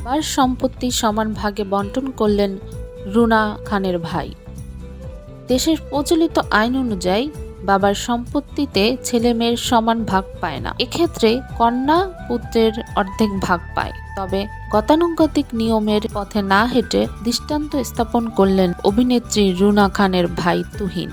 বাবার সম্পত্তি সমান ভাগে বন্টন করলেন রুনা খানের ভাই। দেশের প্রচলিত আইন অনুযায়ী বাবার সম্পত্তিতে ছেলে মেয়ের সমান ভাগ পায় না। এক্ষেত্রে কন্যা পুত্রের অর্ধেক ভাগ পায়। তবে গতানুগতিক নিয়মের পথে না হেঁটে দৃষ্টান্ত স্থাপন করলেন অভিনেত্রী রুনা খানের ভাই তুহিন।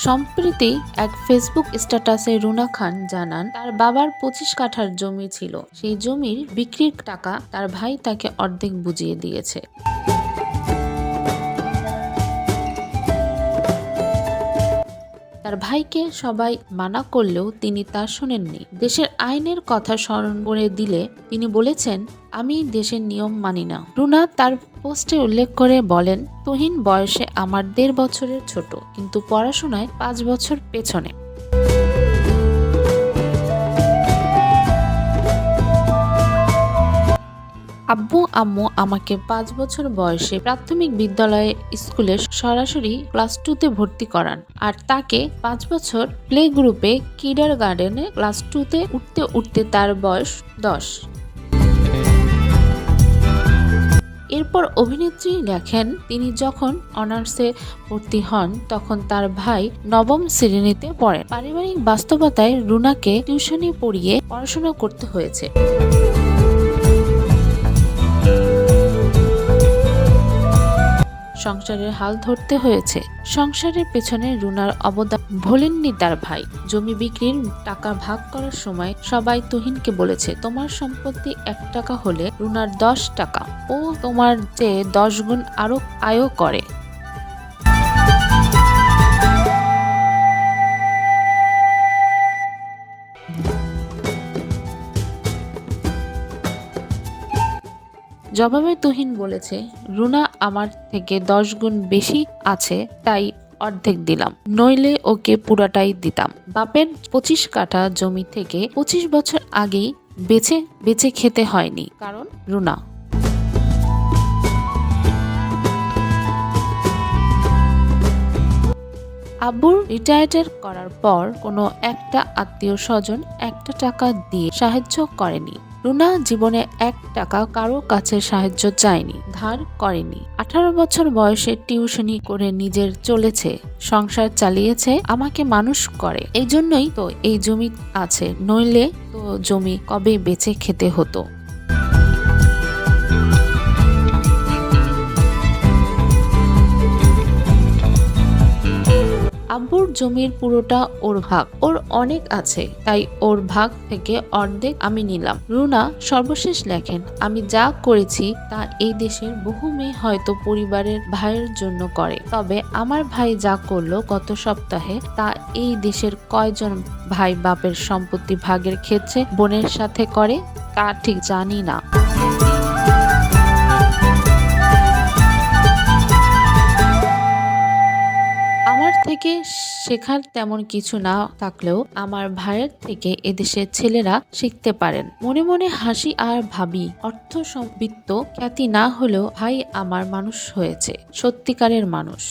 সম্প্রতি এক ফেসবুক স্ট্যাটাসে রুনা খান জানান, তার বাবার 25 কাঠার জমি ছিল। সেই জমির বিক্রির টাকা তার ভাই তাকে অর্ধেক বুঝিয়ে দিয়েছে। তার ভাইকে সবাই মানা করলেও তিনি তা শোনেননি। দেশের আইনের কথা স্মরণ করে দিলে তিনি বলেছেন, আমি দেশের নিয়ম মানি না। রুনা তার পোস্টে উল্লেখ করে বলেন, তুহিন বয়সে আমার 1.5 বছরের ছোট, কিন্তু পড়াশোনায় 5 বছর পেছনে। আব্বু আম্মু আমাকে 5 বছর বয়সে প্রাথমিক বিদ্যালয়ে স্কুলে সরাসরি ক্লাস 2তে ভর্তি করান, আর তাকে 5 বছর প্লে গ্রুপে কিন্ডারগার্টেনে ক্লাস 2তে উঠতে উঠতে তার বয়স 10। এরপর অভিনেত্রী লেখেন, তিনি যখন অনার্সে ভর্তি হন তখন তার ভাই 9ম শ্রেণীতে পড়েন। পারিবারিক বাস্তবতায় রুনাকে টিউশনি পড়িয়ে পড়াশোনা করতে হয়েছে। সংসারের হাল ধরতে হয়েছে। সংসারের পেছনে রুনার অবদান ভোলেননি তার ভাই। জমি বিক্রির টাকা ভাগ করার সময় সবাই তুহিনকে বলেছে, তোমার সম্পত্তি 1 টাকা হলে রুনার 10 টাকা। ও তোমার চেয়ে 10 গুণ আরো আয় করে। জবাবে তুহিন বলেছে, রুনা আমার থেকে 10 গুণ বেশি আছে, তাই অর্ধেক দিলাম, নইলে ওকে পুরাটাই দিতাম। বাপের 25 কাঠা জমি থেকে 25 বছর আগেই বেচে খেতে হয়নি, কারণ রুনা। আব্বুর রিটায়ার করার পর কোনো একটা আত্মীয় স্বজন 1 টাকা দিয়ে সাহায্য করেনি। রুনা জীবনে 1 টাকা কারো কাছে সাহায্য চায়নি, ধার করেনি। 18 বছর বয়সে টিউশনি করে নিজের চলেছে, সংসার চালিয়েছে, আমাকে মানুষ করে। এই জন্যই তো এই জমি আছে, নইলে তো জমি কবে বেচে খেতে হতো। আব্বুর জমির পুরোটা ওর ভাগ, ওর অনেক আছে, তাই ওর ভাগ থেকে অর্ধেক আমি নিলাম। রুনা সর্বশেষ লেখেন, আমি যা করেছি তা এই দেশের বহু মেয়ে হয়তো পরিবারের ভাইয়ের জন্য করে, তবে আমার ভাই যা করলো গত সপ্তাহে তা এই দেশের কয়জন ভাই বাপের সম্পত্তি ভাগের ক্ষেত্রে বোনের সাথে করে তা ঠিক জানি না। আমার থেকে শেখার তেমন কিছু না থাকলেও আমার ভাইয়ের থেকে এদেশের ছেলেরা শিখতে পারেন। মনে মনে হাসি আর ভাবি, অর্থ সম্পৃক্ত খ্যাতি না হলেও ভাই আমার মানুষ হয়েছে, সত্যিকারের মানুষ।